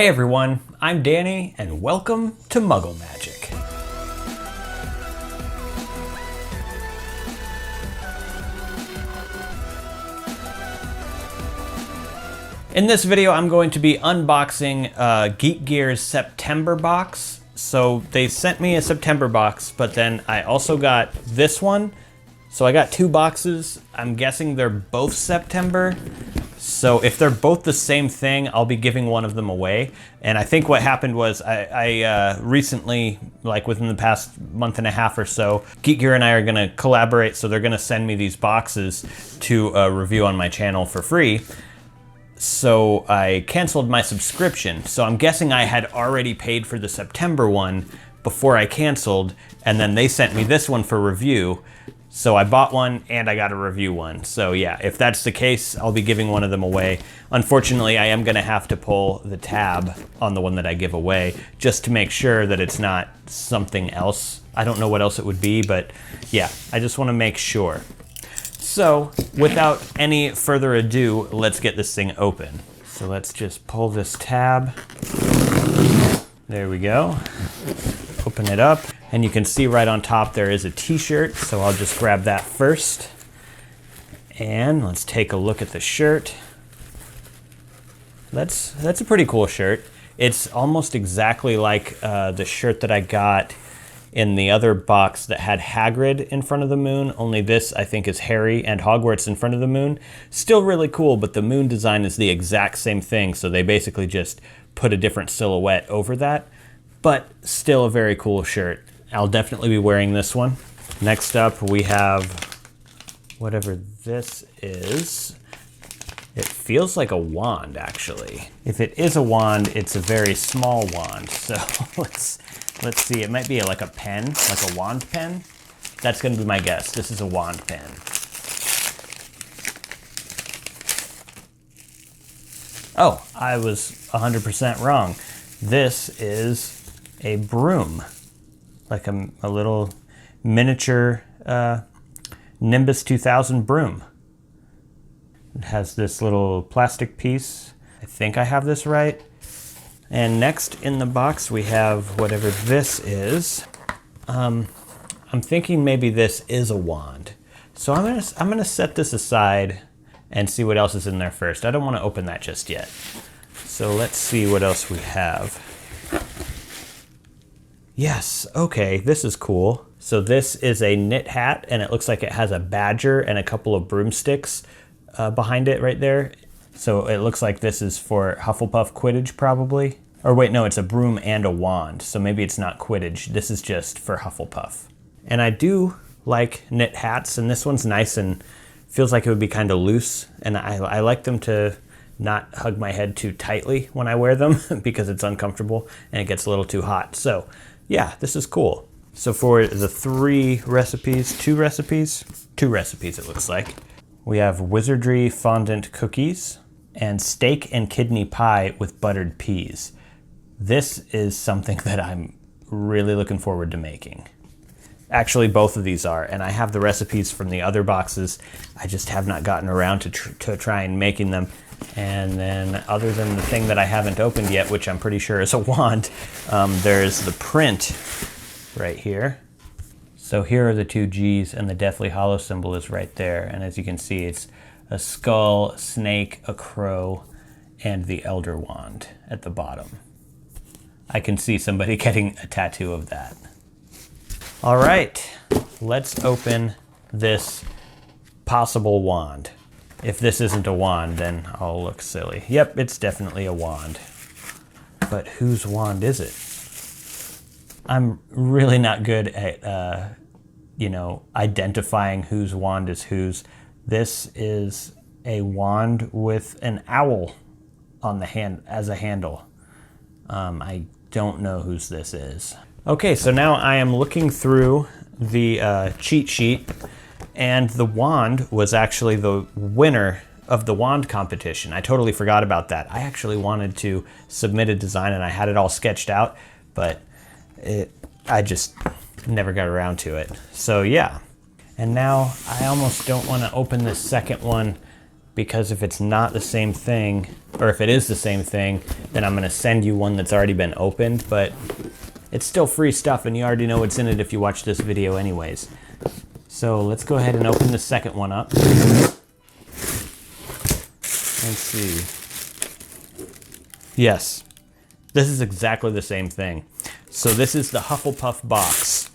Hey everyone, I'm Danny and welcome to Muggle Magic. In this video I'm going to be unboxing Geek Gear's September box. So they sent me a September box, but then I also got this one. So I got two boxes. I'm guessing they're both September. So if they're both the same thing, I'll be giving one of them away. And I think what happened was I recently, like within the past month and a half or so, Geek Gear and I are gonna collaborate. So they're gonna send me these boxes to review on my channel for free. So I canceled my subscription. So I'm guessing I had already paid for the September one before I canceled, and then they sent me this one for review. So I bought one and I got a review one. So yeah, if that's the case, I'll be giving one of them away. Unfortunately, I am gonna have to pull the tab on the one that I give away just to make sure that it's not something else. I don't know what else it would be, but yeah, I just wanna make sure. So without any further ado, let's get this thing open. So let's just pull this tab. There we go. Open it up. And you can see right on top there is a t-shirt, so I'll just grab that first. And let's take a look at the shirt. That's a pretty cool shirt. It's almost exactly like the shirt that I got in the other box that had Hagrid in front of the moon, only this I think is Harry and Hogwarts in front of the moon. Still really cool, but the moon design is the exact same thing, so they basically just put a different silhouette over that. But still a very cool shirt. I'll definitely be wearing this one. Next up we have whatever this is. It feels like a wand, actually. If it is a wand, it's a very small wand. So let's see, it might be like a pen, like a wand pen. That's gonna be my guess. This is a wand pen. Oh, I was 100% wrong. This is a broom. Like a little miniature Nimbus 2000 broom. It has this little plastic piece. I think I have this right. And next in the box we have whatever this is. I'm thinking maybe this is a wand. So I'm gonna set this aside and see what else is in there first. I don't want to open that just yet. So let's see what else we have. Yes, okay, this is cool. So this is a knit hat, and it looks like it has a badger and a couple of broomsticks behind it right there. So it looks like this is for Hufflepuff Quidditch probably. Or wait, no, it's a broom and a wand. So maybe it's not Quidditch, this is just for Hufflepuff. And I do like knit hats, and this one's nice and feels like it would be kind of loose. And I like them to not hug my head too tightly when I wear them because it's uncomfortable and it gets a little too hot. So yeah, this is cool. So for the two recipes it looks like. We have Wizardry fondant cookies and steak and kidney pie with buttered peas. This is something that I'm really looking forward to making. Actually, both of these are, and I have the recipes from the other boxes. I just have not gotten around to trying making them. And then other than the thing that I haven't opened yet, which I'm pretty sure is a wand, there's the print right here. So here are the two G's, and the Deathly Hallow symbol is right there. And as you can see, it's a skull, a snake, a crow, and the Elder Wand at the bottom. I can see somebody getting a tattoo of that. All right, let's open this possible wand. If this isn't a wand, then I'll look silly. Yep, it's definitely a wand. But whose wand is it? I'm really not good at, identifying whose wand is whose. This is a wand with an owl on the hand as a handle. I don't know whose this is. Okay, so now I am looking through the cheat sheet. And the wand was actually the winner of the wand competition. I totally forgot about that. I actually wanted to submit a design and I had it all sketched out, but I just never got around to it. So yeah. And now I almost don't want to open this second one because if it's not the same thing, or if it is the same thing, then I'm gonna send you one that's already been opened, but it's still free stuff and you already know what's in it if you watch this video anyways. So let's go ahead and open the second one up. Let's see. Yes, this is exactly the same thing. So this is the Hufflepuff box.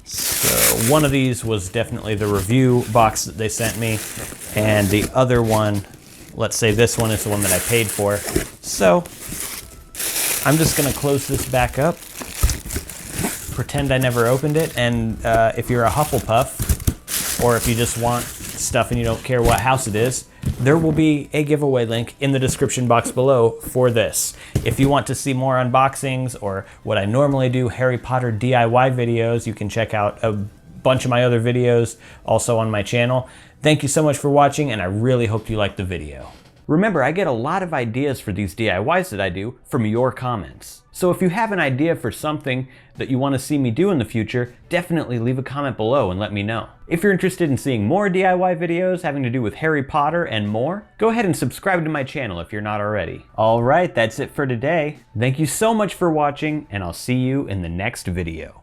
So one of these was definitely the review box that they sent me, and the other one, let's say this one is the one that I paid for. So I'm just gonna close this back up, pretend I never opened it, and if you're a Hufflepuff, or if you just want stuff and you don't care what house it is, there will be a giveaway link in the description box below for this. If you want to see more unboxings or what I normally do, Harry Potter DIY videos, you can check out a bunch of my other videos also on my channel. Thank you so much for watching, and I really hope you liked the video. Remember, I get a lot of ideas for these DIYs that I do from your comments. So if you have an idea for something that you want to see me do in the future, definitely leave a comment below and let me know. If you're interested in seeing more DIY videos having to do with Harry Potter and more, go ahead and subscribe to my channel if you're not already. Alright, that's it for today. Thank you so much for watching, and I'll see you in the next video.